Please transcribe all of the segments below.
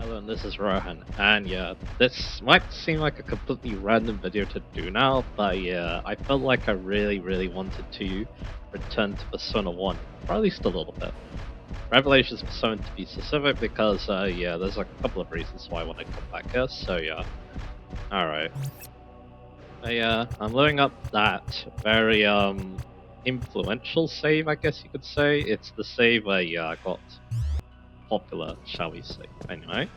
And this is Rohan, and yeah, this might seem like a completely random video to do now, but yeah, I felt like I really wanted to return to Persona 1, for at least a little bit. Revelations Persona to be specific, because yeah, there's a couple of reasons why I want to come back here, so yeah. Alright. Yeah, I'm loading up that very influential save, I guess you could say. It's the save where yeah, I got popular, shall we say. Anyway.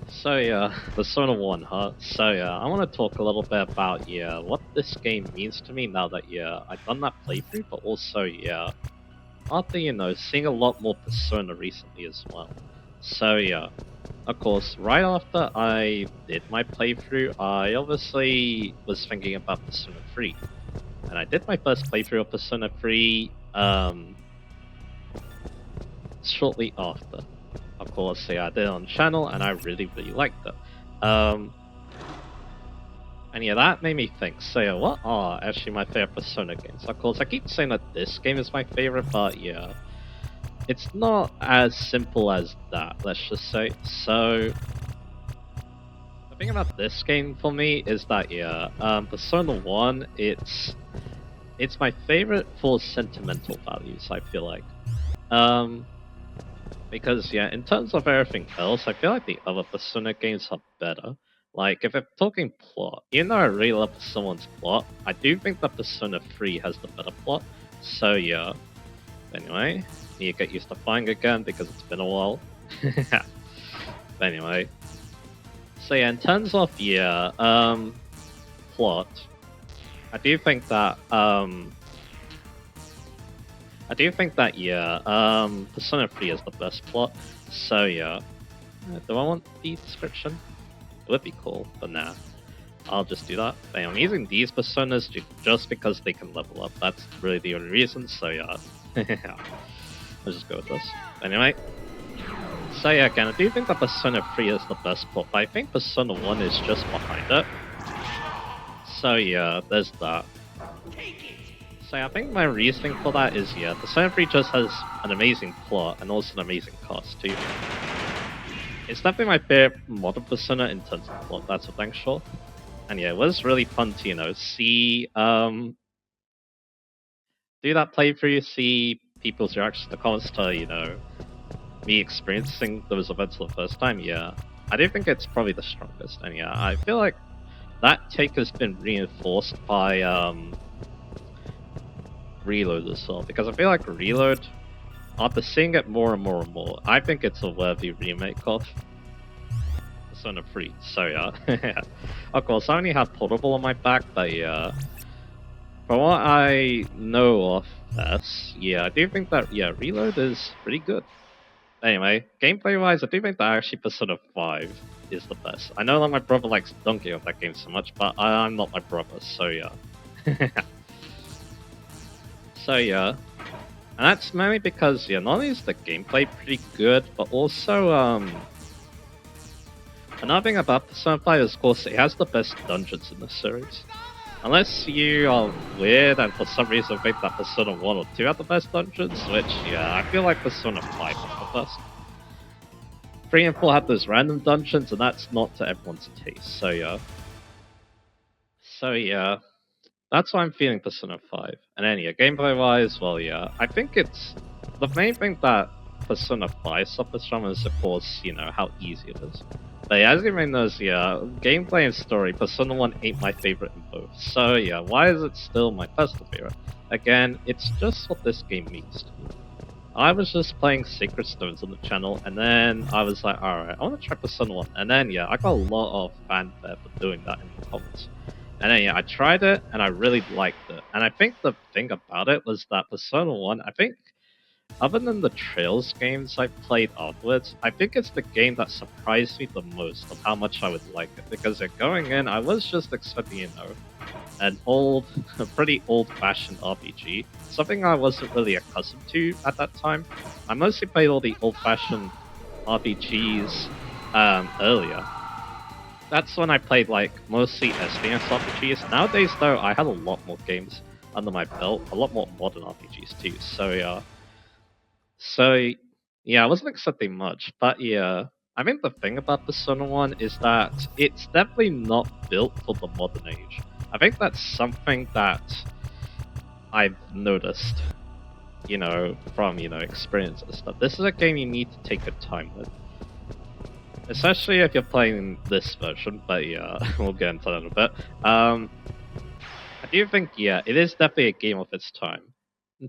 So yeah, Persona 1, huh? So yeah, I want to talk a little bit about yeah, what this game means to me now that yeah, I've done that playthrough, but also yeah, after seeing a lot more Persona recently as well. So yeah, of course, right after I did my playthrough, I obviously was thinking about Persona 3. And I did my first playthrough of Persona 3 shortly after. Of course, yeah, I did it on channel, and I really liked it. And yeah, that made me think, so yeah, what are actually my favorite Persona games? Of course, I keep saying that this game is my favorite, but yeah, it's not as simple as that, let's just say. So, the thing about this game for me is that, yeah, Persona 1, it's my favorite for sentimental values, I feel like. Because, yeah, in terms of everything else, I feel like the other Persona games are better. Like, if I'm talking plot, even though I really love someone's plot, I do think that Persona 3 has the better plot. So, yeah. Anyway, need to get used to flying again because it's been a while. But anyway. So, yeah, in terms of, yeah, plot, I do think that, yeah, Persona 3 is the best plot. So yeah, do I want the description? It would be cool, but nah. I'll just do that. I'm using these Personas just because they can level up. That's really the only reason, so yeah. Let's just go with this. Anyway. So yeah, again, I do think that Persona 3 is the best plot, but I think Persona 1 is just behind it. So yeah, there's that. So I think my reasoning for that is, yeah, Persona 3 just has an amazing plot and also an amazing cast too. It's definitely my favorite modern Persona in terms of plot, that's for dang sure. And yeah, it was really fun to, see, do that playthrough, see people's reactions to comments to, me experiencing those events for the first time, yeah. I do think it's probably the strongest, and yeah, I feel like that take has been reinforced by, Reload as well, because I feel like Reload, after seeing it more and more, I think it's a worthy remake of Persona 3, so yeah. Of course, I only have Portable on my back, but yeah, from what I know of this, yeah, I do think that, yeah, Reload is pretty good. Anyway, gameplay-wise, I do think that actually Persona 5 is the best. I know that my brother likes Donkey of that game so much, but I'm not my brother, so yeah. So yeah, and that's mainly because yeah, not only is the gameplay pretty good, but also another thing about Persona 5 is, of course, it has the best dungeons in the series. Unless you are weird and for some reason think that Persona 1 or 2 have the best dungeons, which yeah, I feel like Persona 5 has the best. 3 and 4 have those random dungeons, and that's not to everyone's taste. So yeah. So yeah. That's why I'm feeling Persona 5. And then, yeah, gameplay-wise, well, yeah, I think it's... The main thing that Persona 5 suffers from is, of course, how easy it is. But yeah, as everyone knows, yeah, gameplay and story, Persona 1 ain't my favorite in both. So yeah, why is it still my personal favorite? Again, it's just what this game means to me. I was just playing Sacred Stones on the channel, and then I was like, alright, I want to try Persona 1. And then, yeah, I got a lot of fanfare for doing that in the comments. And then, yeah, I tried it, and I really liked it. And I think the thing about it was that Persona 1, I think, other than the Trails games I played afterwards, I think it's the game that surprised me the most of how much I would like it. Because going in, I was just expecting, an a pretty old-fashioned RPG. Something I wasn't really accustomed to at that time. I mostly played all the old-fashioned RPGs earlier. That's when I played, like, mostly SNES RPGs. Nowadays, though, I have a lot more games under my belt, a lot more modern RPGs, too. So, yeah. So, Yeah, I wasn't expecting much, but yeah, I think the thing about Persona 1 is that it's definitely not built for the modern age. I think that's something that I've noticed, from, experience and stuff. This is a game you need to take your time with. Especially if you're playing this version, but yeah, we'll get into that in a bit. I do think, yeah, it is definitely a game of its time.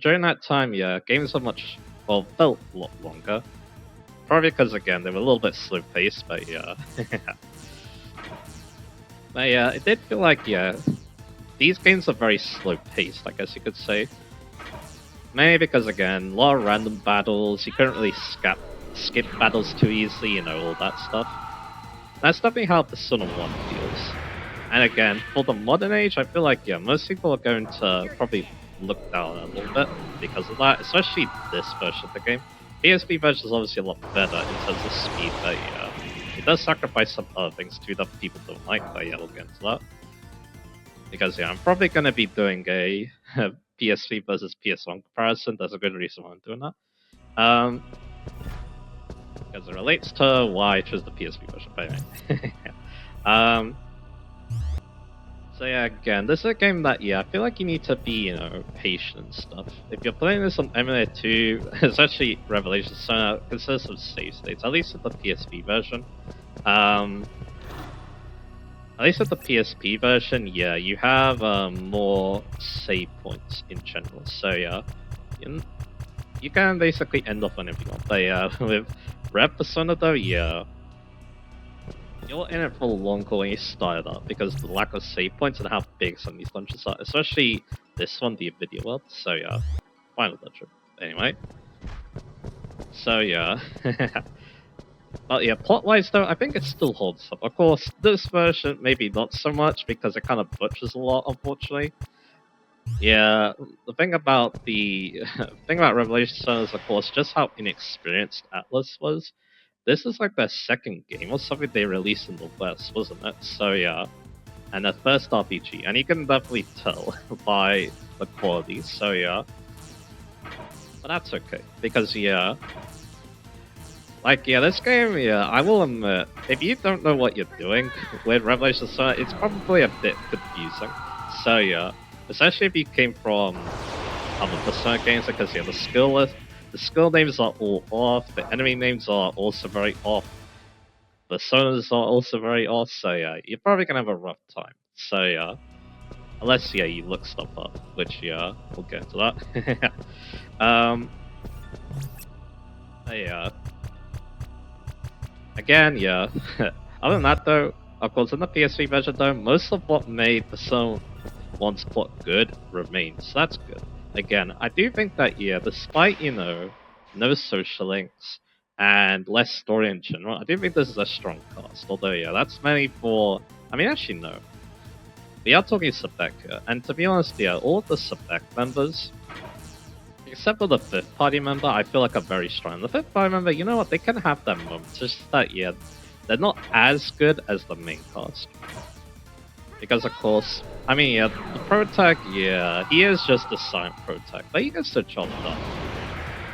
During that time, yeah, games are felt a lot longer. Probably because, again, they were a little bit slow paced, but yeah. But yeah, it did feel like, yeah, these games are very slow paced, I guess you could say. Mainly because, again, a lot of random battles, you couldn't really skip battles too easily, all that stuff. That's definitely how Persona 1 feels. And again, for the modern age, I feel like, yeah, most people are going to probably look down a little bit because of that, especially this version of the game. PSP version is obviously a lot better in terms of speed, but yeah, it does sacrifice some other things too that people don't like, but yeah, we'll get into that. Because yeah, I'm probably going to be doing a PSP versus PS1 comparison. There's a good reason why I'm doing that. Because it relates to why I chose the PSP version, but anyway. So yeah, again, this is a game that, yeah, I feel like you need to be, patient and stuff. If you're playing this on emulator 2, especially Revelations, so consider some save states, at least with the PSP version. At least with the PSP version, yeah, you have more save points in general. So yeah, you can basically end off on everything you want. But yeah, with Rev Persona though, yeah, you're in it for the long haul when you start up because of the lack of save points and how big some of these dungeons are. Especially this one, the Video World. So yeah, final dungeon. Anyway. So yeah. But yeah, plot-wise though, I think it still holds up. Of course, this version maybe not so much because it kind of butchers a lot, unfortunately. Yeah, the thing about Revelation is, of course, just how inexperienced Atlas was. This is like their second game or something they released in the West, wasn't it? So yeah, and their first RPG, and you can definitely tell by the quality. So yeah, but that's okay because yeah, this game, yeah, I will admit, if you don't know what you're doing with Revelation Summit, it's probably a bit confusing. So yeah, especially if you came from other Persona games, because yeah, the skill names are all off, the enemy names are also very off, the personas are also very off, so yeah, you're probably gonna have a rough time. So yeah, unless yeah, you look stuff up, which yeah, we'll get into that. Yeah. Again, yeah. Other than that, though, of course, in the PS3 version, though, most of what made Persona 1's plot good remains. So that's good. Again, I do think that, yeah, despite, no social links and less story in general, I do think this is a strong cast. Although, yeah, that's mainly for. I mean, actually, no. We are talking Sebek here, and to be honest, yeah, all of the Sebek members, except for the fifth party member, I feel like are very strong. The fifth party member, you know what, they can have their moments, just that, yeah, they're not as good as the main cast. Because, of course, I mean, yeah, the protag, yeah, he is just a silent protag, but he gets the job done.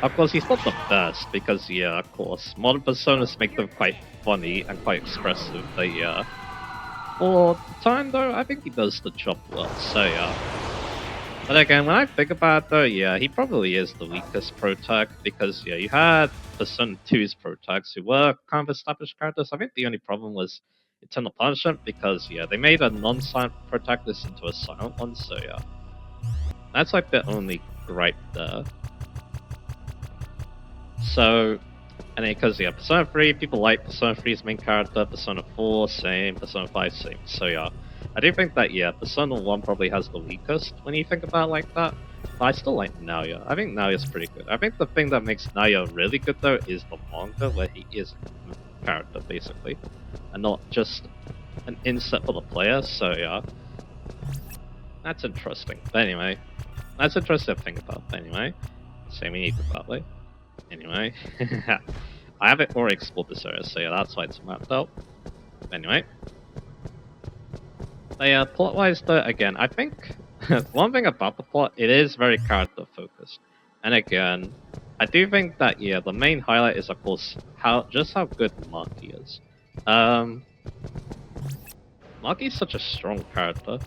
Of course, he's not the best, because, yeah, of course, modern personas make them quite funny and quite expressive, but yeah. For the time, though, I think he does the job well, so yeah. But again, when I think about it though, yeah, he probably is the weakest protag because yeah, you had Persona 2's protags who were kind of established characters. I think the only problem was Eternal Punishment because yeah, they made a non-silent protagonist into a silent one, so yeah. That's like the only gripe there. So, and because yeah, Persona 3, people like Persona 3's main character, Persona 4, same, Persona 5, same, so yeah. I do think that, yeah, Persona 1 probably has the weakest when you think about it like that. But I still like Naoya. I think Naoya's pretty good. I think the thing that makes Naoya really good, though, is the manga, where he is a character, basically. And not just an inset for the player, so yeah. That's interesting. But anyway, that's interesting to think about. But anyway, same we need to probably. Anyway, I haven't already explored this area, so yeah, that's why it's mapped out. Anyway. But yeah, plot-wise though, again, I think one thing about the plot, it is very character-focused. And again, I do think that yeah, the main highlight is of course how good Maki is. Um, Maki's such a strong character.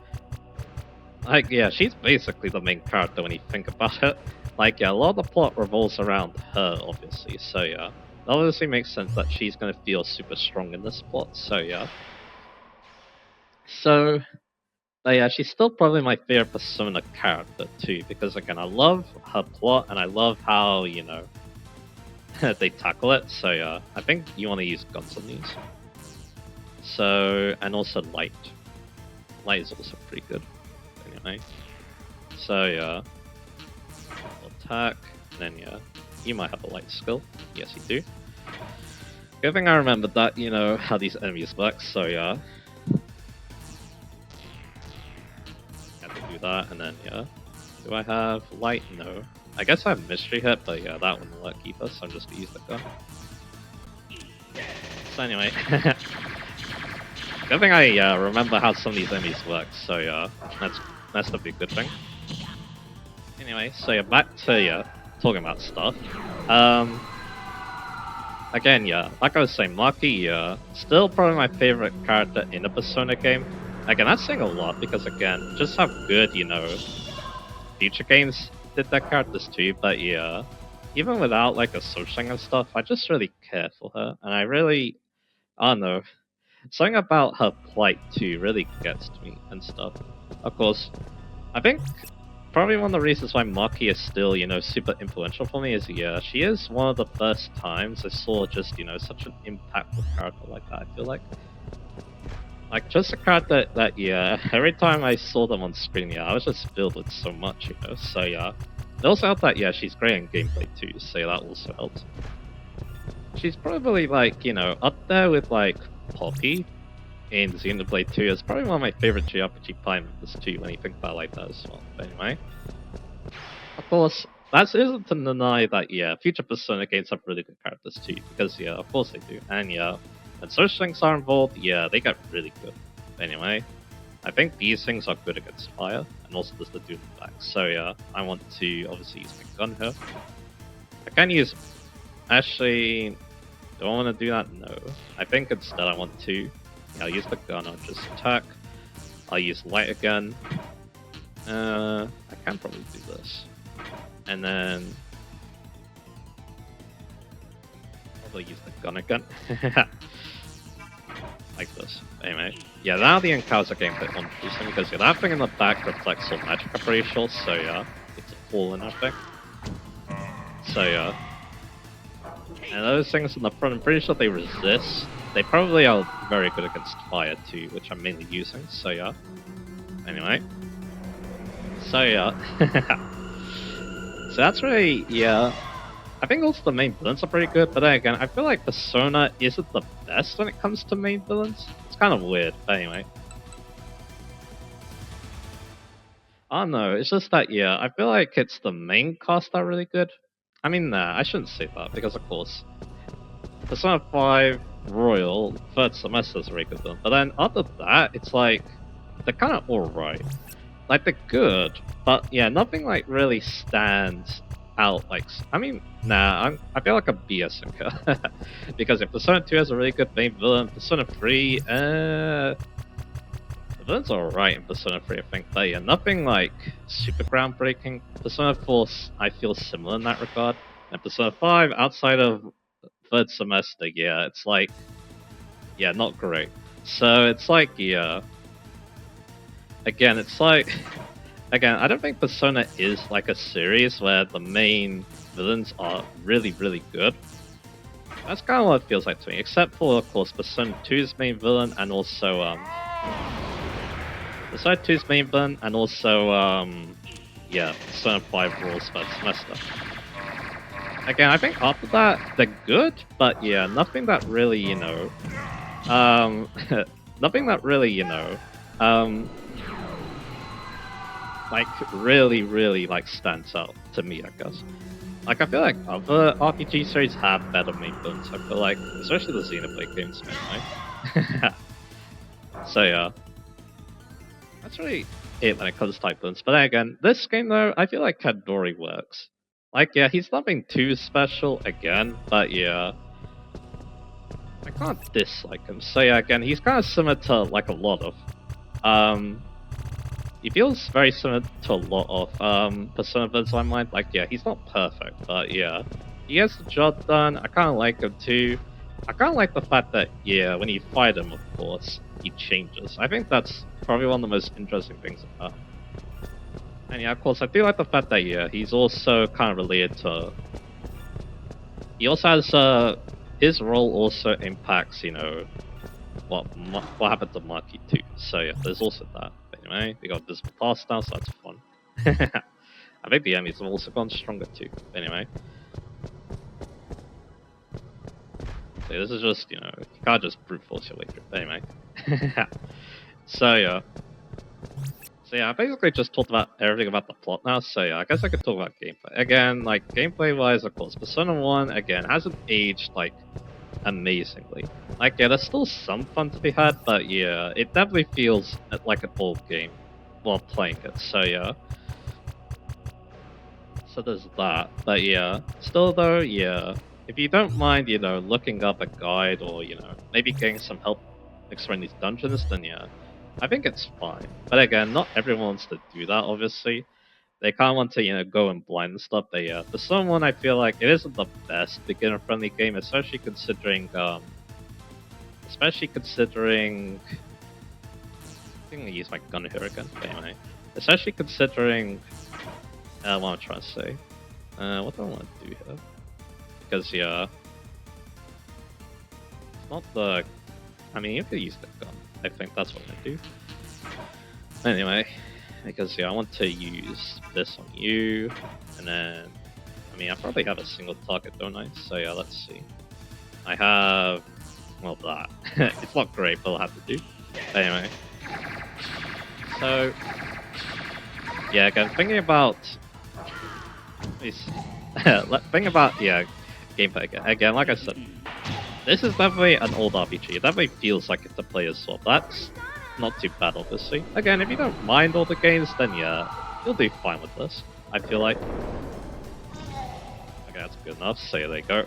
Like yeah, she's basically the main character when you think about it. Like yeah, a lot of the plot revolves around her, obviously. So yeah, it obviously makes sense that she's gonna feel super strong in this plot. So yeah, so yeah, she's still probably my favorite Persona character too, because again, I love her plot and I love how they tackle it. So yeah, I think you want to use guns on these. So and also light. Light is also pretty good. Anyway, so yeah, attack, and then yeah, you might have a light skill. Yes, you do. Good thing I remembered that, how these enemies work, so yeah. Have to do that, and then yeah. Do I have light? No. I guess I have mystery hit, but yeah, that wouldn't work either, so I'm just gonna use the gun. So anyway. Good thing I remember how some of these enemies work, so yeah, that's the big good thing. Anyway, so yeah, back to talking about stuff. Again, yeah, like I was saying, Maki, still probably my favorite character in a Persona game. Again, that's saying a lot because again, just how good, future games did their characters too. But yeah, even without like a social and stuff, I just really care for her, and I don't know, something about her plight too really gets to me and stuff. Of course, I think probably one of the reasons why Maki is still, super influential for me is, yeah, she is one of the first times I saw just, such an impactful character like that, I feel like. Like, just a character that, yeah, every time I saw them on screen, yeah, I was just filled with so much, so yeah. It also helped that, yeah, she's great in gameplay too, so that also helps. She's probably, like, up there with, like, Poppy in Xenoblade 2 is probably one of my favorite JRPG prime members too, when you think about it like that as well. But anyway, of course, that isn't to deny that, yeah, future Persona games have really good characters too, because, yeah, of course they do. And, yeah, when social things are involved, yeah, they get really good. But anyway, I think these things are good against fire, and also there's the dual back. So, yeah, I want to obviously use my gun here. I can use. Actually, do I want to do that? No. I think instead I want to. I'll use the gun, I'll just attack. I'll use light again. I can probably do this. And then probably use the gun again. Like this. Anyway. Yeah, now the encounters are getting a bit confusing because that thing in the back reflects all magic, I'm pretty sure, so yeah. It's a fallen, I think. So yeah. And those things in the front, I'm pretty sure they resist. They probably are very good against fire too, which I'm mainly using, so yeah. Anyway. So yeah. So that's really, yeah. I think also the main villains are pretty good, but then again, I feel like Persona isn't the best when it comes to main villains. It's kind of weird, but anyway. I don't know, it's just that, yeah, I feel like it's the main cast that are really good. I mean, nah, I shouldn't say that, because of course, Persona 5 Royal third semester is a very good villain, but then other than that, it's like they're kind of alright. Like they're good, but yeah, nothing like really stands out. Like I mean, nah, I feel like a BS because if Persona 2 has a really good main villain, Persona 3, the villains are alright in Persona 3, I think, but yeah, nothing like super groundbreaking. Persona 4, I feel similar in that regard, and Persona 5, outside of third semester, yeah, it's like, yeah, not great. So it's like, yeah. Again, it's like, again, I don't think Persona is like a series where the main villains are really, really good. That's kind of what it feels like to me, except for, of course, Persona 2's main villain and also, Persona 2's main villain and also, yeah, Persona 5 rules first semester. Again, I think after that, they're good, but yeah, nothing that really, nothing that really, like really like stands out to me, I guess. Like I feel like other RPG series have better main villains. I feel like, especially the Xenoblade games, anyway. So yeah, that's really it when it comes to type villains. But then again, this game though, I feel like Kadori works. Like, yeah, he's nothing too special again, but yeah, I can't dislike him. So yeah, again, he's kind of similar to like a lot of, um, he feels very similar to a lot of Persona villains I mind. Like, yeah, he's not perfect, but yeah, he gets the job done. I kind of like him too. I kind of like the fact that yeah, when you fight him, of course, he changes. I think that's probably one of the most interesting things about him. And yeah, of course, I do like the fact that yeah, he's also kind of related to. He also has his role also impacts what happened to Marky too. So yeah, there's also that. But anyway, we got Visible Pass now, so that's fun. I think the enemies have also gone stronger too. Anyway, so this is just you can't just brute force your way through. Anyway, so yeah. So yeah, I basically just talked about everything about the plot now, so yeah, I guess I could talk about gameplay. Again, like, gameplay-wise, of course, Persona 1, again, hasn't aged, like, amazingly. Like, yeah, there's still some fun to be had, but yeah, it definitely feels like an old game while playing it, so yeah. So there's that, but yeah, still though, yeah, if you don't mind, looking up a guide or, maybe getting some help exploring these dungeons, then yeah, I think it's fine. But again, not everyone wants to do that, obviously. They kind of want to, go in blind and stuff. But yeah, for someone, I feel like it isn't the best beginner-friendly game, especially considering. I think I use my gun here again. But anyway, especially considering what I'm trying to say. What do I want to do here? Because yeah, it's not the. I mean, you could use the gun. I think that's what I'm gonna do. Anyway, because yeah, I want to use this on you, and then, I mean, I probably have a single target, don't I? So yeah, let's see. I have, well, that. It's not great, but I'll have to do. Anyway, so yeah, again, thinking about yeah, gameplay again. Like I said, this is definitely an old RPG. It definitely feels like it's a player's sword. That's not too bad, obviously. Again, if you don't mind all the games, then yeah, you'll do fine with this, I feel like. Okay, that's good enough, so there you go.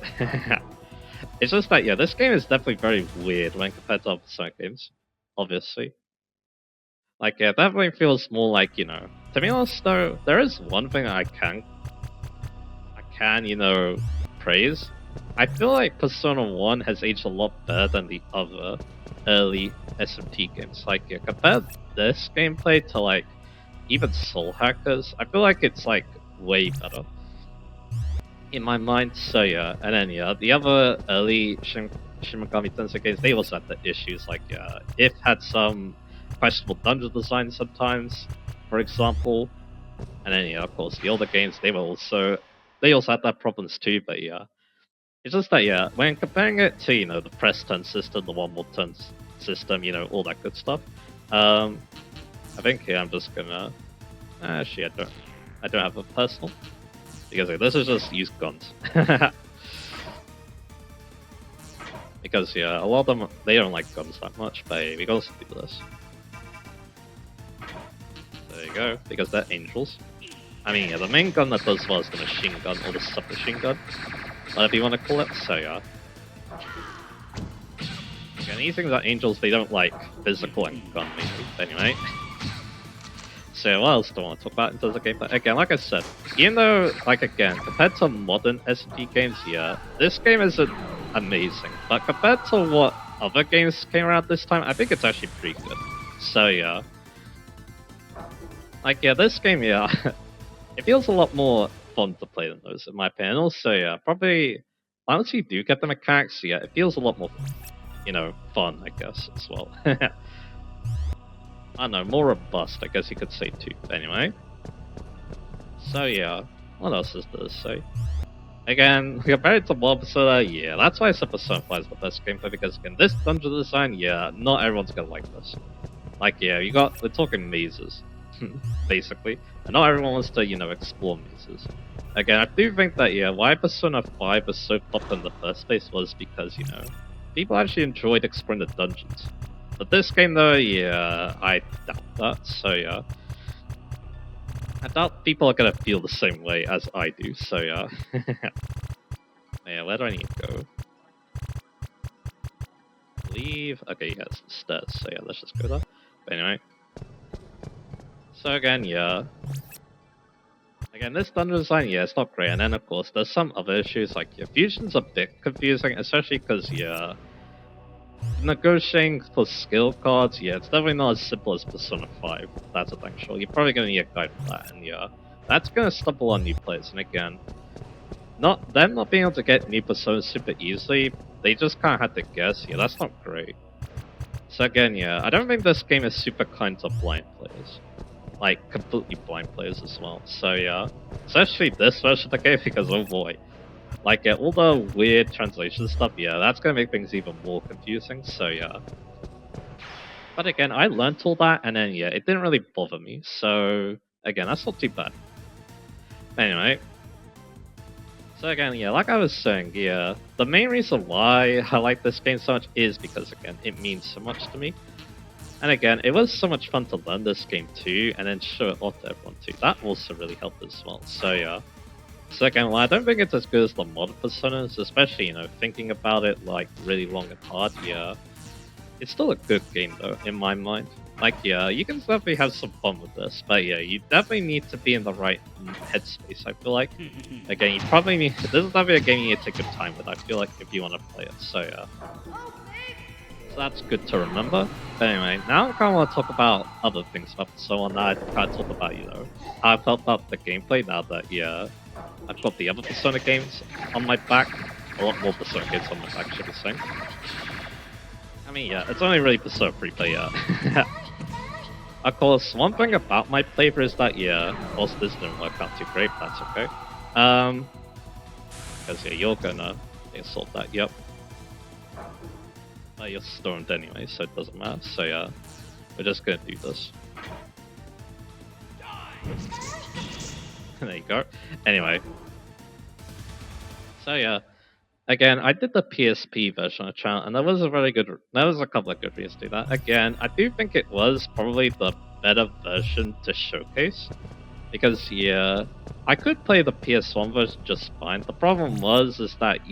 It's just that, yeah, this game is definitely very weird when compared to other Sonic games, obviously. Like, yeah, it definitely feels more like, to be honest though, there is one thing I can, praise. I feel like Persona 1 has aged a lot better than the other early SMT games. Like, yeah, compare this gameplay to, like, even Soul Hackers, I feel like it's, like, way better in my mind. So, yeah, and then, yeah, the other early Shin Megami Tensei games, they also had the issues. Like, it had some questionable dungeon design sometimes, for example. And then, yeah, of course, the older games, they also had that problems too, but yeah. It's just that, yeah, when comparing it to, the press turn system, the one more turn system, all that good stuff, I think, yeah, I'm just gonna, actually, I don't have a personal, because this is just use guns. Because, yeah, a lot of them, they don't like guns that much, but yeah, we can also do this. There you go, because they're angels. I mean, yeah, the main gun that does well is the machine gun, or the submachine gun, whatever you want to call it, so yeah. Again, these things are angels, they don't like physical and gun mainly, anyway. So what else do I want to talk about in terms of gameplay? Again, like I said, even though, like again, compared to modern SMT games, yeah, this game isn't amazing. But compared to what other games came around this time, I think it's actually pretty good. So yeah. Like, yeah, this game, yeah, it feels a lot more fun to play than those, in my opinion. Also, yeah, probably once you do get the mechanics, yeah, it feels a lot more, fun, I guess, as well. I don't know, more robust, I guess you could say too. Anyway, so yeah, what else is there to say? Again, compared to Mob Persona, yeah, that's why I said Persona 5 is the best gameplay, because again, this dungeon design, yeah, not everyone's gonna like this. Like, yeah, we're talking mazes. Basically, and not everyone wants to, explore mazes. Again, I do think that, yeah, why Persona 5 was so popular in the first place was because, people actually enjoyed exploring the dungeons. But this game, though, yeah, I doubt that, so yeah. I doubt people are gonna feel the same way as I do, so yeah. Yeah, where do I need to go? Leave. Okay, yeah, it's the stairs, so yeah, let's just go there. But anyway. So again, yeah. Again, this dungeon design, yeah, it's not great. And then, of course, there's some other issues, like, yeah, fusion's a bit confusing, especially because, yeah, negotiating for skill cards, yeah, it's definitely not as simple as Persona 5. That's a thing, sure. You're probably going to need a guide for that, and yeah, that's going to stop a lot of new players. And again, them not being able to get new Personas super easily, they just kind of had to guess. Yeah, that's not great. So again, yeah, I don't think this game is super kind to blind players. Like, completely blind players as well. So yeah, especially this version of the game, because oh boy. Like, yeah, all the weird translation stuff, yeah, that's gonna make things even more confusing, so yeah. But again, I learned all that, and then yeah, it didn't really bother me, so again, that's not too bad. Anyway. So again, yeah, like I was saying, yeah, the main reason why I like this game so much is because, again, it means so much to me. And again, it was so much fun to learn this game too, and then show it off to everyone too. That also really helped as well, so yeah. So again, well, I don't think it's as good as the modern Personas, especially, you know, thinking about it, like, really long and hard, yeah. It's still a good game, though, in my mind. Like, yeah, you can definitely have some fun with this, but yeah, you definitely need to be in the right headspace, I feel like. Again, you probably need... This is definitely a game you need to take your time with, I feel like, if you want to play it, so yeah. So that's good to remember. But anyway, now I kind of want to talk about other things about Persona that I kind of talked about, you know, how I felt about the gameplay now that, yeah, I've got the other Persona games on my back. A lot more Persona games on my back, should I say. I mean, yeah, it's only really Persona 3, but yeah. Of course, one thing about my playthrough is that, yeah, of course this didn't work out too great, but that's okay. Because, yeah, you're gonna sort that, yep. You're stormed anyway, so it doesn't matter, so yeah, we're just gonna do this. There you go. Anyway. So yeah. Again, I did the PSP version of the channel, and there was a couple of good reasons to do that. Again, I do think it was probably the better version to showcase. Because yeah, I could play the PS1 version just fine. The problem was that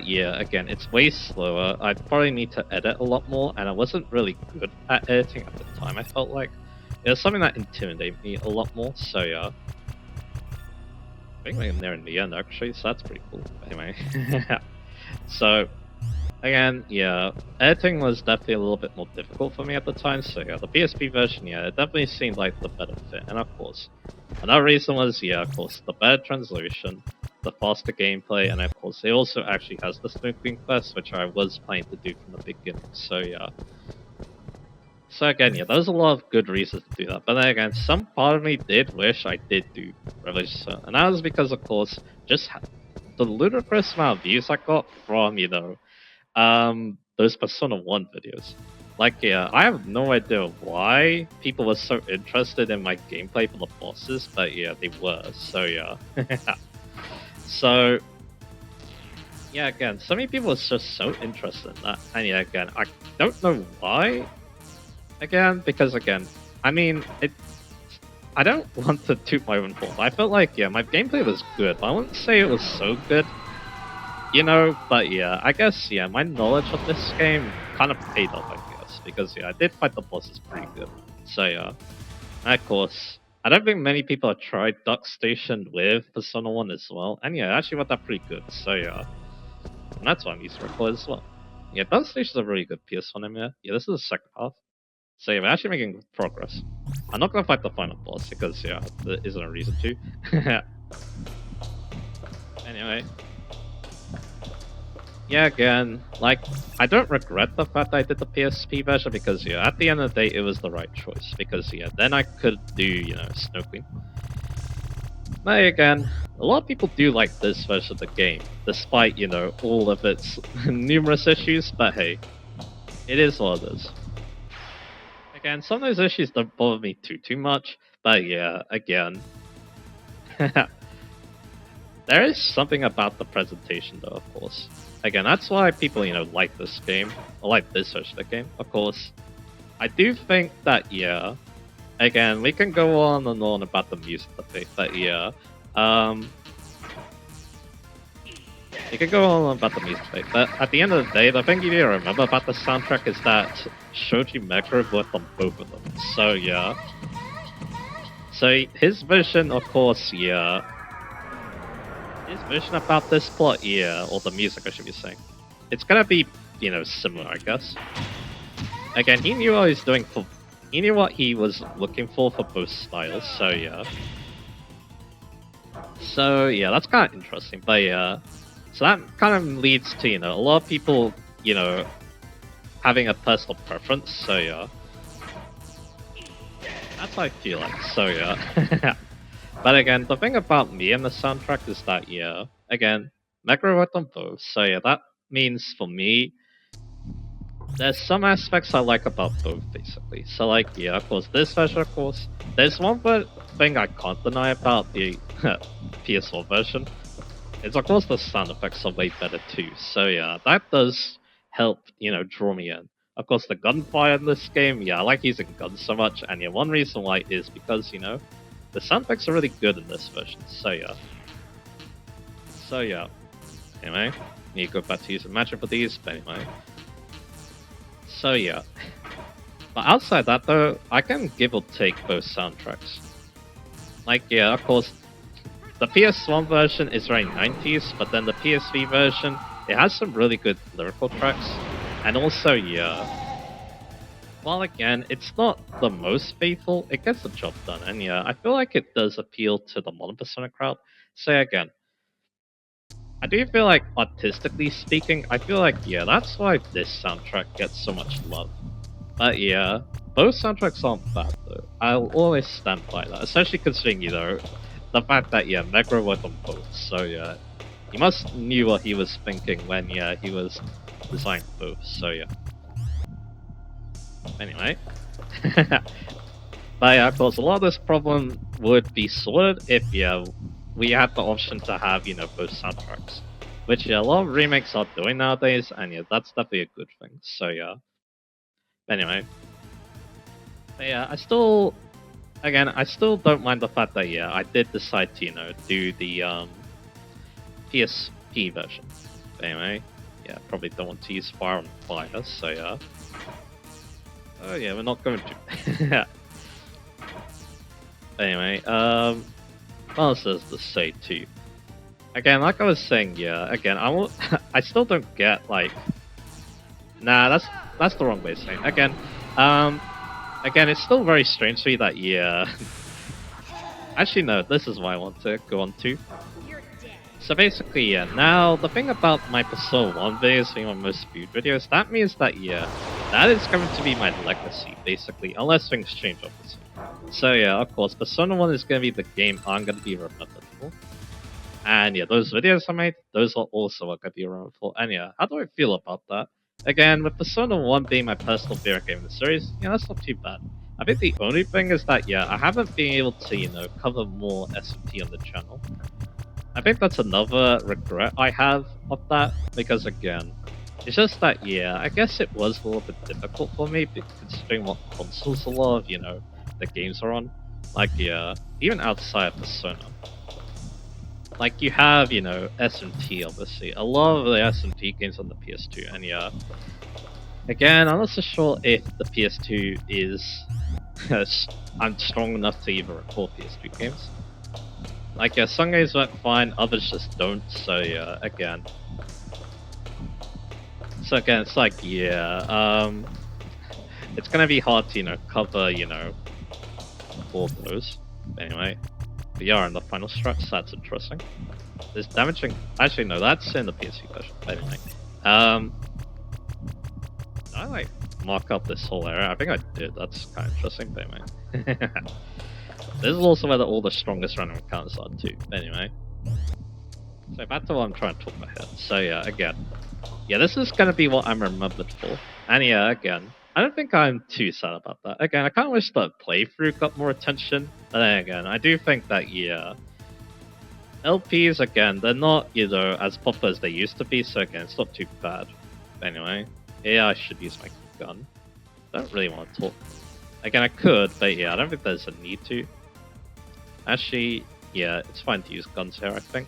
yeah, again, it's way slower. I probably need to edit a lot more, and I wasn't really good at editing at the time, I felt like. It was something that intimidated me a lot more, so yeah. I think I'm there in the end, actually, so that's pretty cool. Anyway. So, again, yeah, editing was definitely a little bit more difficult for me at the time, so yeah, the PSP version, yeah, it definitely seemed like the better fit. And of course, another reason was, yeah, of course, the better translation, the faster gameplay, and of course, it also actually has the snooping quest, which I was planning to do from the beginning, so yeah. So again, yeah, there's a lot of good reasons to do that, but then again, some part of me did wish I did do Revelation, and that was because, of course, just the ludicrous amount of views I got from, you know, those Persona 1 videos. Like, yeah, I have no idea why people were so interested in my gameplay for the bosses, but yeah, they were, so yeah. So, yeah, again, so many people were just so interested in that, and yeah, again, I don't know why, again, because again, I mean, I don't want to toot my own horn. I felt like, yeah, my gameplay was good, but I wouldn't say it was so good. You know, but yeah, I guess, yeah, my knowledge of this game kind of paid off, I guess, because, yeah, I did fight the bosses pretty good. So, yeah. And of course, I don't think many people have tried Duck Station with Persona 1 as well, and yeah, it actually went that pretty good, so yeah. And that's why I'm using record as well. Yeah, Duck Station's a really good PS1 MMO. Yeah, this is the second half. So yeah, we're actually making progress. I'm not gonna fight the final boss, because, yeah, there isn't a reason to. Anyway. Yeah, again, like, I don't regret the fact that I did the PSP version because, yeah, at the end of the day, it was the right choice. Because, yeah, then I could do, you know, Snow Queen. But again, a lot of people do like this version of the game, despite, you know, all of its numerous issues, but hey, it is what it is. Again, some of those issues don't bother me too much, but yeah, again... There is something about the presentation, though, of course. Again, that's why people, you know, like this game, or like this version of the game, of course. I do think that, yeah, again, we can go on and on about the music debate, but yeah, um, you can go on about the music debate, but at the end of the day, the thing you need to remember about the soundtrack is that Shoji Meguro worked on both of them. So yeah. So his vision, of course, yeah. His vision about this plot, yeah, or the music, I should be saying, it's gonna be, similar, I guess. Again, he knew what he was doing for. He knew what he was looking for both styles. So yeah. So yeah, that's kind of interesting. But yeah, so that kind of leads to a lot of people having a personal preference. So yeah, that's how I feel like. So yeah. But again, the thing about me and the soundtrack is that yeah, again, Meguro worked on both. So yeah, that means for me, there's some aspects I like about both, basically. So, like, yeah, of course, this version, of course. There's one thing I can't deny about the PS4 version. It's, of course, the sound effects are way better, too. So, yeah, that does help, draw me in. Of course, the gunfire in this game, yeah, I like using guns so much. And, yeah, one reason why is because, the sound effects are really good in this version. So, yeah. So, yeah. Anyway, need to go back to using magic for these, but anyway. So yeah, but outside that though, I can give or take both soundtracks. Like yeah, of course, the PS1 version is very 90s, but then the PSV version, it has some really good lyrical tracks. And also yeah, while again, it's not the most faithful, it gets the job done. And yeah, I feel like it does appeal to the modern Persona crowd. So again, I do feel like artistically speaking, I feel like yeah, that's why this soundtrack gets so much love. But yeah, both soundtracks aren't bad though. I'll always stand by that, especially considering, the fact that yeah, Meguro worked on both. So yeah, he must knew what he was thinking when yeah, he was designing both. So yeah. Anyway. But yeah, of course, a lot of this problem would be sorted if yeah, we had the option to have, both soundtracks. Which yeah, a lot of remakes are doing nowadays, and yeah, that's definitely a good thing. So yeah. Anyway. But yeah, I still don't mind the fact that yeah, I did decide to do the PSP version. But anyway, yeah, probably don't want to use Fire on Fire, so yeah. Oh yeah, we're not going to. Anyway, what else is to say too? Again, like I was saying, yeah. Again, I still don't get like. Nah, that's the wrong way of saying it. Again, it's still very strange to me that yeah. Actually, no. This is what I want to go on to. So basically, yeah. Now the thing about my Persona 1 videos being my most viewed videos, that means that yeah, that is going to be my legacy, basically, unless things change, obviously. So yeah, of course, Persona 1 is going to be the game I'm going to be remembered for. And yeah, those videos I made, those are also what I'm going to be remembered for. And yeah, how do I feel about that? Again, with Persona 1 being my personal favorite game in the series, yeah, that's not too bad. I think the only thing is that, yeah, I haven't been able to, cover more SMP on the channel. I think that's another regret I have of that, because again, it's just that, yeah, I guess it was a little bit difficult for me, considering what consoles a lot of, the games are on. Like, yeah, even outside of Persona. Like, you have, SMT, obviously. A lot of the SMT games on the PS2, and yeah. Again, I'm not so sure if the PS2 is... I'm strong enough to even record PS2 games. Like, yeah, some games work fine, others just don't, so yeah, again. So again, it's like, yeah, it's gonna be hard to, cover, all those. Anyway, we are in the final stretch, so that's interesting. There's damaging... Actually, no, that's in the PSP version. But anyway, did I, like, mark up this whole area? I think I did, that's kind of interesting, but anyway. This is also where all the strongest random encounters are too. Anyway. So back to what I'm trying to talk about here. So yeah, again. Yeah, this is gonna be what I'm remembered for. And yeah, again, I don't think I'm too sad about that. Again, I kinda wish the playthrough got more attention. But then again, I do think that yeah. LPs again, they're not, as popular as they used to be, so again, it's not too bad. But anyway. Yeah, I should use my gun. don't really want to talk. Again, I could, but yeah, I don't think there's a need to. Actually, yeah, it's fine to use guns here, I think.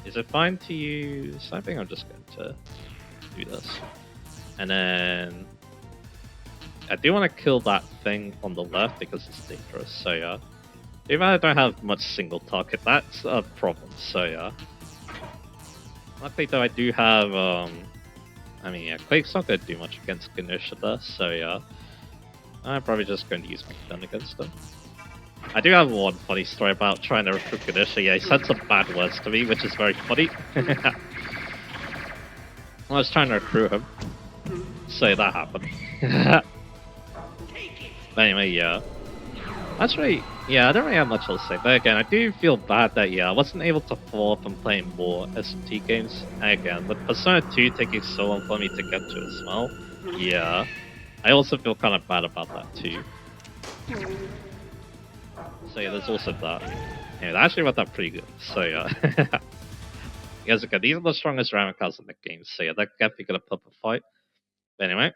Is it fine to use... I think I'm just going to do this. And then... I do want to kill that thing on the left because it's dangerous, so yeah. Even though I don't have much single target, that's a problem, so yeah. Luckily though, I do have, I mean, yeah, Quake's not going to do much against Ganesha there, so yeah. I'm probably just going to use my gun against him. I do have one funny story about trying to recruit Ganesha. Yeah, he said some bad words to me, which is very funny. I was trying to recruit him, so that happened. But anyway, yeah. Actually, yeah, I don't really have much else to say. But again, I do feel bad that, yeah, I wasn't able to follow up and play more SMT games. And again, with Persona 2 taking so long for me to get to as well, yeah, I also feel kind of bad about that too. So yeah, there's also that. Anyway, that actually worked out pretty good. So yeah. Because again, these are the strongest ramen cards in the game. So yeah, they're definitely gonna put up a fight. But anyway.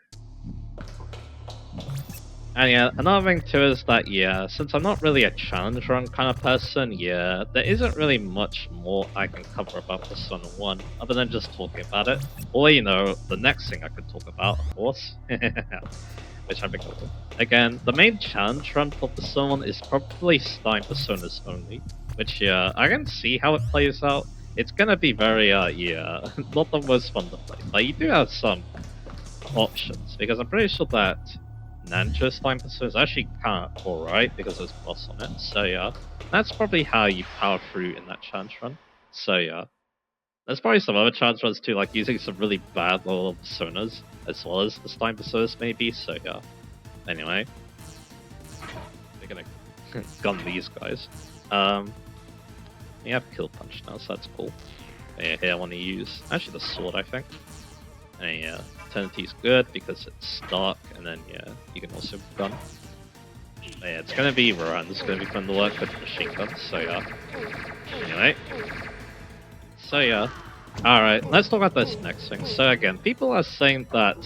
And yeah, another thing too is that, yeah, since I'm not really a challenge run kind of person, yeah, there isn't really much more I can cover about Persona 1, other than just talking about it. Or, you know, the next thing I could talk about, of course. Which I think I'll do. Again, the main challenge run for Persona 1 is probably starting Personas only. Which, yeah, I can see how it plays out. It's gonna be very, yeah, not the most fun to play. But you do have some options, because I'm pretty sure that Nancho's time Persona is actually kind of alright because there's boss on it, so yeah. That's probably how you power through in that challenge run, so yeah. There's probably some other challenge runs too, like using some really bad level Personas, as well as the Stein Personas maybe, so yeah. Anyway. We're gonna gun these guys. We have Kill Punch now, so that's cool. Yeah, here I want to use, actually the sword I think. And yeah, Eternity's good because it's dark, and then yeah, you can also gun. But yeah, it's gonna be run, it's gonna be fun to work with machine guns, so yeah. Anyway. So yeah. Alright, let's talk about this next thing. So again, people are saying that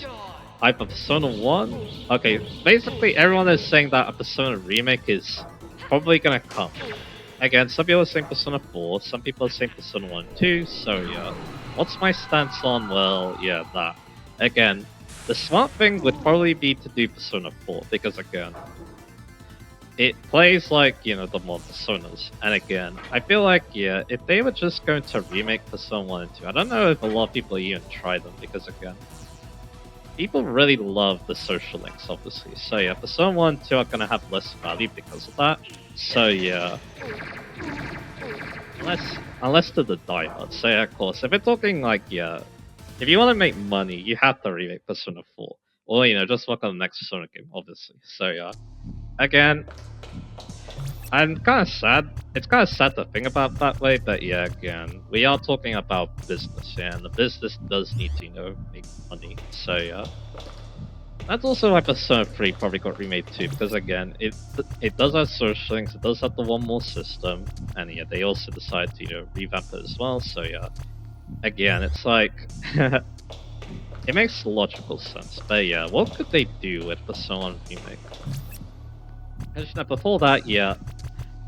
Hyper Persona 1... Okay, basically everyone is saying that a Persona remake is probably gonna come. Again, some people are saying Persona 4, some people are saying Persona 1 and 2, so yeah. What's my stance on, well, yeah, that. Again, the smart thing would probably be to do Persona 4, because again, it plays like, you know, the more Personas. And again, I feel like, yeah, if they were just going to remake Persona 1 and 2, I don't know if a lot of people even try them, because again, people really love the social links, obviously. So yeah, Persona 1 and 2 are going to have less value because of that. So yeah. Unless to the diehard. So yeah, of course, if we're talking like, yeah, if you want to make money, you have to remake Persona 4. Or, you know, just work on the next Persona game, obviously. So yeah. Again, I'm kind of sad. It's kind of sad to think about that way, but yeah, again, we are talking about business, yeah, and the business does need to, you know, make money. So yeah. That's also why Persona 3 probably got remade too, because again, it does have social links, it does have the one more system, and yeah, they also decided to, you know, revamp it as well, so yeah. Again, it's like, it makes logical sense, but yeah, what could they do with Persona remake? Actually, before that, yeah,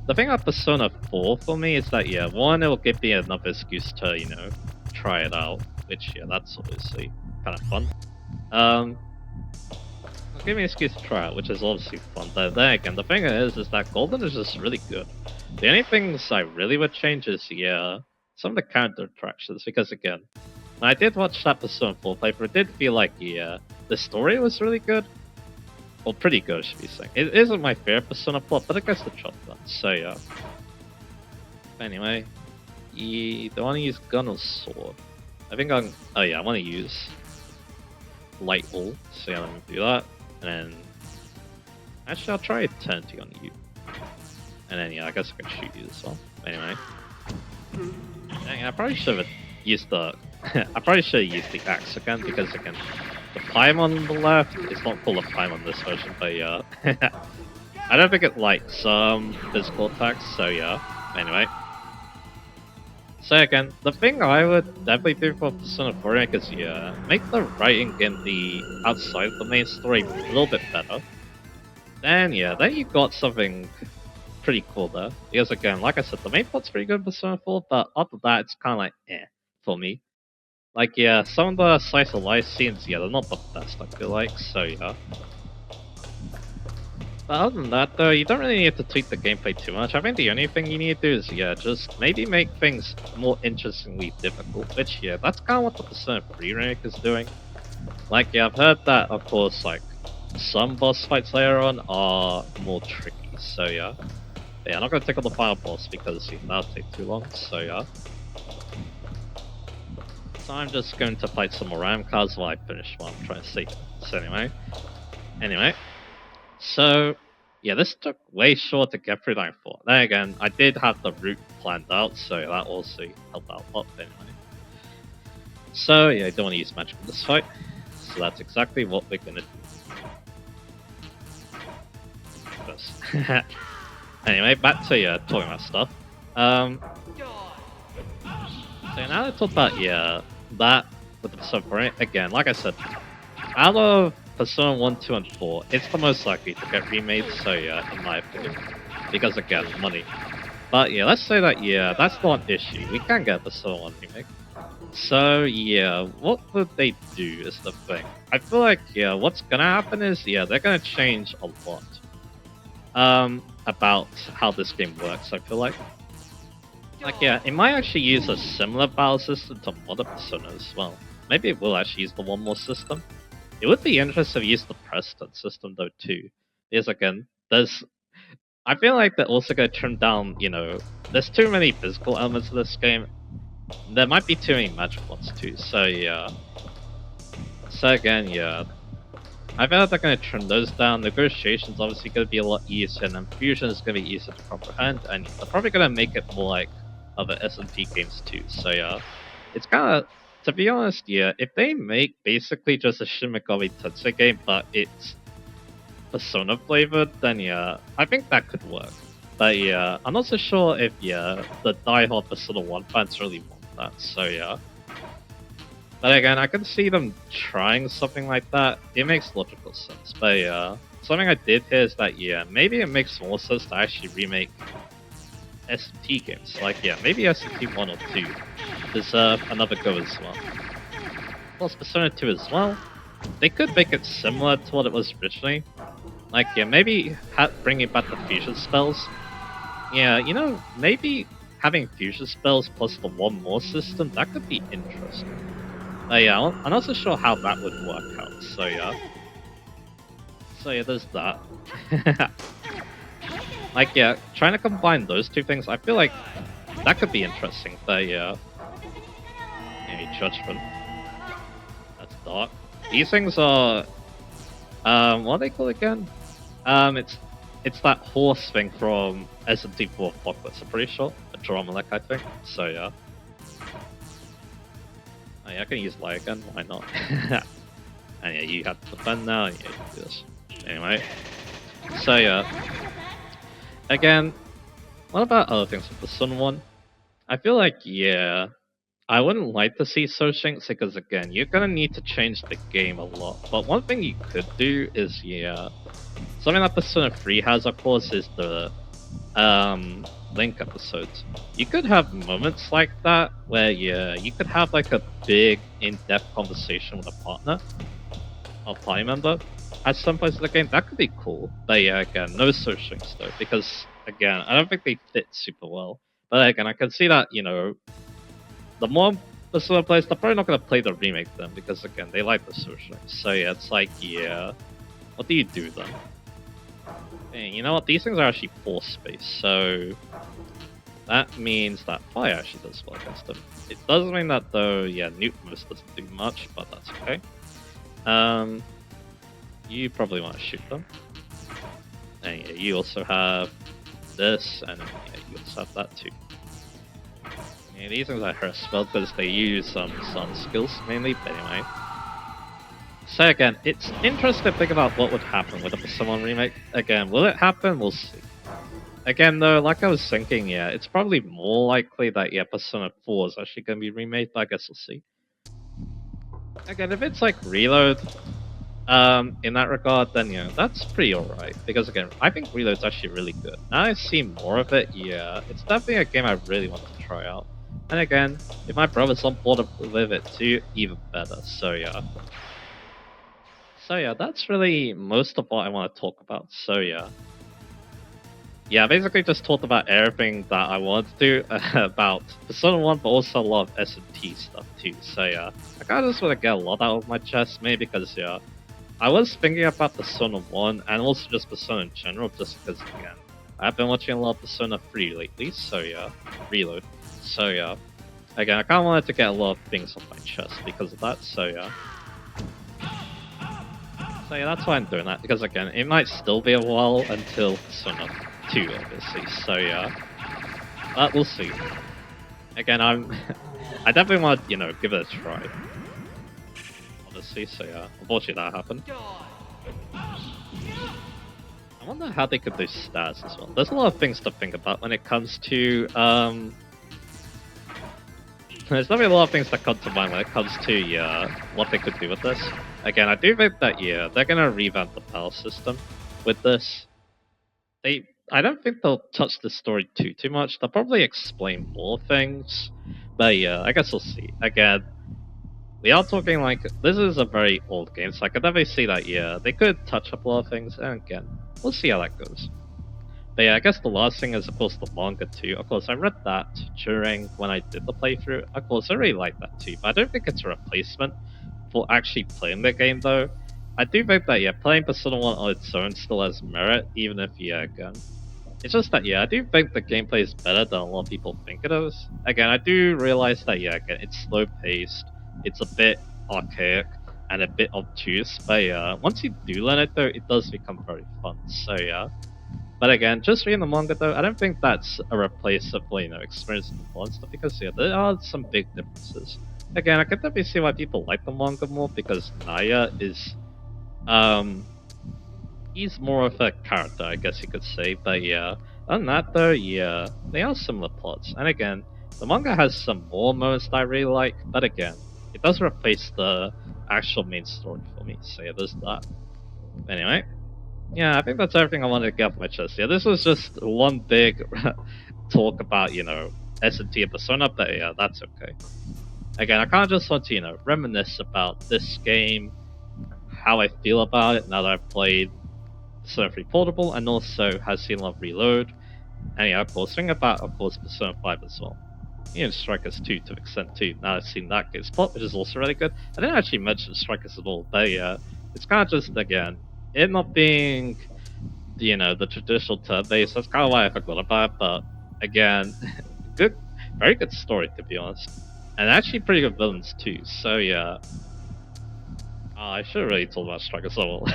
the thing about Persona 4 for me is that, yeah, one, it'll give me another excuse to, you know, try it out, which, yeah, that's obviously kind of fun. Give me an excuse to try it, which is obviously fun. But then again, the thing is that Golden is just really good. The only things I really would change is, yeah, some of the character interactions, because again, when I did watch that Persona 4 playthrough, it did feel like, yeah, the story was really good. Well, pretty good, I should be saying. It isn't my favorite Persona plot, but it gets the job done, so yeah. Anyway, do I want to use gun or sword? I think oh yeah, I want to use light hull, so yeah, let me do that. And then, actually, I'll try Eternity on you. And then, yeah, I guess I can shoot you as well. Anyway, dang, I probably should have used the. I probably should have used the axe again, because again, the Paimon on the left is not called a Paimon in this version, but yeah, I don't think it likes physical attacks. So yeah. Anyway, So again, the thing I would definitely do for Persona 4 Remake is make the writing in the outside of the main story a little bit better. Then then you got something pretty cool there. Because again, like I said, the main plot's pretty good in Persona 4, but after that it's kinda like for me. Like some of the slice of life scenes, they're not the best I feel like, so yeah. But other than that, though, you don't really need to tweak the gameplay too much. I think the only thing you need to do is, just maybe make things more interestingly difficult. Which, that's kind of what the Persona 3 remake is doing. Like, I've heard that, of course, like, some boss fights later on are more tricky, so yeah. But, I'm not going to take on the final boss because that'll take too long, so yeah. So I'm just going to fight some more random cards while I finish what I'm trying to say. So anyway. So, this took way short to get through line 4. Then again, I did have the route planned out, so that also helped out a lot anyway. So, I don't want to use magic in this fight, so that's exactly what we're gonna do. Anyway, back to talking about stuff. So now I talk about, that with the Persona 4, again, like I said, out of Persona 1, 2, and 4, it's the most likely to get remade, so in my opinion. Because again, money. But let's say that, that's not an issue. We can get a Persona 1 remake. So what would they do is the thing. I feel like, what's gonna happen is, they're gonna change a lot. About how this game works, I feel like. Like, it might actually use a similar battle system to modern Persona as well. Maybe it will actually use the one more system. It would be interesting to use the precedent system though too. Because again, I feel like they're also gonna trim down, there's too many physical elements of this game. There might be too many magic ones too, so So again, I feel like they're gonna trim those down. Negotiation's obviously gonna be a lot easier, and then fusion is gonna be easier to comprehend, and they're probably gonna make it more like other S&P games too, so it's kinda, to be honest, if they make basically just a Shin Megami Tensei game, but it's Persona flavored, then I think that could work. But I'm not so sure if the diehard Persona 1 fans really want that, so But again, I can see them trying something like that. It makes logical sense. But something I did hear is that maybe it makes more sense to actually remake S&T games. Like maybe S&T 1 or 2 deserve another go as well. Plus Persona 2 as well. They could make it similar to what it was originally. Like maybe bringing back the fusion spells. Maybe having fusion spells plus the one more system, that could be interesting. I'm not so sure how that would work out, so there's that. Like, trying to combine those two things, I feel like that could be interesting, but Judgment. That's dark. These things are, what are they called again? It's that horse thing from SMT4 Apocalypse, I'm pretty sure. A Dromalek, I think, so I can use Light again, why not? And you have to defend now, and you can do this. Anyway. So again, what about other things with the Sun one? I feel like, I wouldn't like to see Soshinx because again, you're gonna need to change the game a lot. But one thing you could do is, something that Persona 3 has, of course, is the Link episodes. You could have moments like that where you could have like a big in-depth conversation with a partner or party member at some point in the game. That could be cool. But again, no Soshinx though, because again, I don't think they fit super well. But again, I can see that, the more Persona players, they're probably not going to play the remake then, because again, they like the Soshinx. So it's like, what do you do then? And you know what, these things are actually force space, so that means that fire actually does well against them. It does mean that though, Newt Moose doesn't do much, but that's okay. You probably want to shoot them. And you also have this, and you also have that too. These things are her spell because they use some sun skills mainly, but anyway. So again, it's interesting to think about what would happen with a Persona 1 remake. Again, will it happen? We'll see. Again, though, like I was thinking, yeah, it's probably more likely that, yeah, Persona 4 is actually going to be remade, but I guess we'll see. Again, if it's like Reload, in that regard, then, you know, that's pretty alright. Because, again, I think Reload's actually really good. Now I see more of it, yeah, it's definitely a game I really want to try out. And again, if my brother's on board with it too, even better, so yeah. So yeah, that's really most of what I want to talk about, so yeah. Yeah, I basically just talked about everything that I wanted to do about Persona 1, but also a lot of S&T stuff too. So yeah, I kind of just want to get a lot out of my chest, maybe because yeah, I was thinking about Persona 1 and also just Persona in general, just because again, I've been watching a lot of Persona 3 lately, so yeah, Reload. So yeah, again, I kind of wanted to get a lot of things off my chest because of that, so yeah. So yeah, that's why I'm doing that, because again, it might still be a while until Persona 2, obviously, so yeah. But we'll see. Again, I definitely want to, you know, give it a try. Honestly, so yeah. Unfortunately that happened. I wonder how they could do stats as well. There's a lot of things to think about when it comes to, there's definitely a lot of things that come to mind when it comes to, yeah, what they could do with this. Again, I do think that, yeah, they're gonna revamp the battle system with this. I don't think they'll touch the story too much. They'll probably explain more things, but yeah, I guess we'll see. Again, we are talking like this is a very old game, so I could definitely see that. Yeah, they could touch up a lot of things, and again, we'll see how that goes. But yeah, I guess the last thing is of course the manga too. Of course, I read that during when I did the playthrough. Of course, I really like that too, but I don't think it's a replacement for actually playing the game though. I do think that yeah, playing Persona 1 on its own still has merit, even if yeah, again, it's just that, yeah, I do think the gameplay is better than a lot of people think it is. Again, I do realize that, yeah, again, it's slow paced, it's a bit archaic, and a bit obtuse, but yeah, once you do learn it though, it does become very fun, so yeah. But again, just reading the manga though, I don't think that's a replaceable, you know, experience in the fun stuff, because yeah, there are some big differences. Again, I can definitely see why people like the manga more, because Naya is, he's more of a character, I guess you could say. But yeah, other than that though, yeah, they are similar plots. And again, the manga has some more moments that I really like, but again, it does replace the actual main story for me. So yeah, there's that. Anyway, yeah, I think that's everything I wanted to get off my chest. Yeah, this was just one big talk about, you know, S&T and Persona, but yeah, that's okay. Again, I kind of just want to, you know, reminisce about this game, how I feel about it now that I've played Persona 3 Portable, and also has seen a lot of Reload. And yeah, of course, think about, of course, Persona 5 as well. Even Strikers 2 to an extent too. Now I've seen that game's plot, which is also really good. I didn't actually mention Strikers at all, but yeah, it's kind of just, again, it not being, you know, the traditional turn-based, that's kind of why I forgot about it, but again, good, very good story to be honest. And actually pretty good villains too, so yeah. I should have really told about Strikers as well.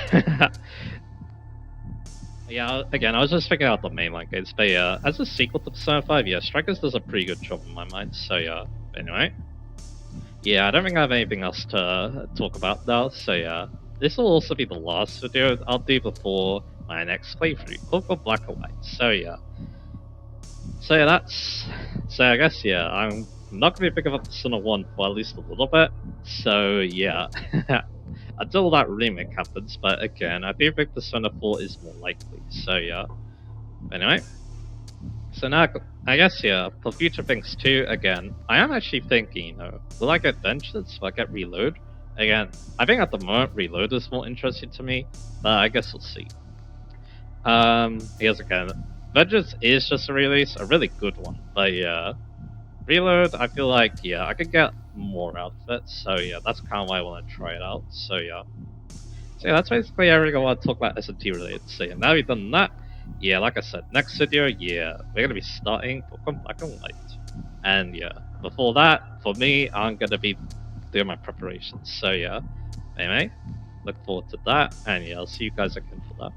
Yeah, again, I was just thinking out the mainline games, but yeah, as a sequel to Persona 5, yeah, Strikers does a pretty good job in my mind, so yeah. Anyway, yeah, I don't think I have anything else to talk about now, so yeah. This will also be the last video I'll do before my next playthrough, called Black and White, so yeah. So yeah, so I guess, yeah, I'm not going to be picking up Persona 1 for at least a little bit, so yeah. Until that remake happens, but again, I do think Persona 4 is more likely, so yeah. Anyway, so now, I guess, yeah, for future things too, again, I am actually thinking, you know, will I get Vengeance? Will I get Reload? Again, I think at the moment Reload is more interesting to me, but I guess we'll see. Here's again, Vengeance is just a release, a really good one, but yeah, Reload, I feel like, yeah, I could get more out of it, so yeah, that's kind of why I want to try it out, so yeah. So yeah, that's basically everything I want to talk about S&T related. So yeah, now we've done that, yeah, like I said, next video, yeah, we're going to be starting Pokemon Black and White. And yeah, before that, for me, I'm going to be doing my preparations, so yeah. Anyway, look forward to that, and yeah, I'll see you guys again for that.